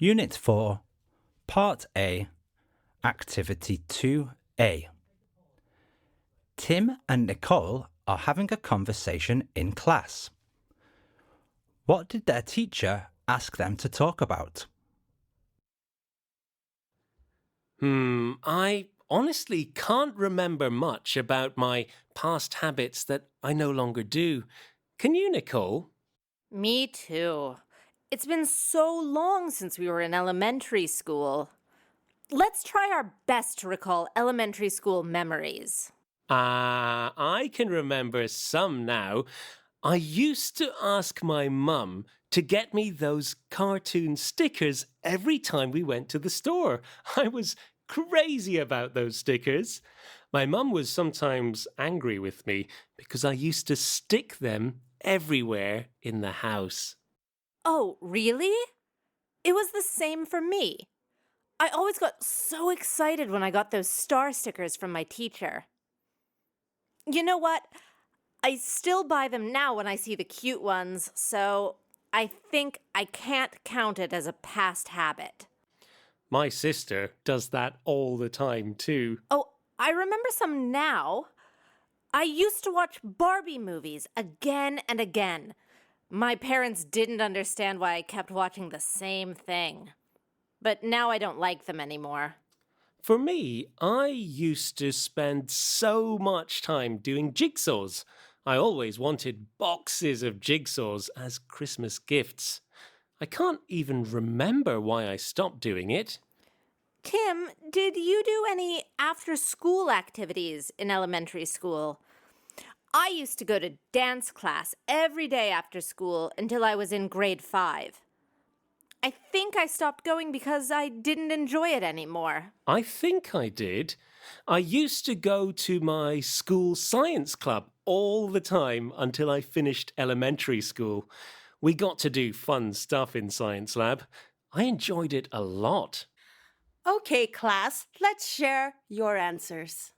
Unit 4, Part A, Activity 2A. Tim and Nicole are having a conversation in class. What did their teacher ask them to talk about? I honestly can't remember much about my past habits that I no longer do. Can you, Nicole? Me too. It's been so long since we were in elementary school. Let's try our best to recall elementary school memories. I can remember some now. I used to ask my mum to get me those cartoon stickers every time we went to the store. I was crazy about those stickers. My mum was sometimes angry with me because I used to stick them everywhere in the house. Oh, really? It was the same for me. I always got so excited when I got those star stickers from my teacher. You know what? I still buy them now when I see the cute ones, so I think I can't count it as a past habit. My sister does that all the time too. Oh, I remember some now. I used to watch Barbie movies again and again. My parents didn't understand why I kept watching the same thing. But now I don't like them anymore. For me, I used to spend so much time doing jigsaws. I always wanted boxes of jigsaws as Christmas gifts. I can't even remember why I stopped doing it. Tim, did you do any after-school activities in elementary school? I used to go to dance class every day after school until I was in grade 5. I think I stopped going because I didn't enjoy it anymore. I think I did. I used to go to my school science club all the time until I finished elementary school. We got to do fun stuff in science lab. I enjoyed it a lot. Okay, class, let's share your answers.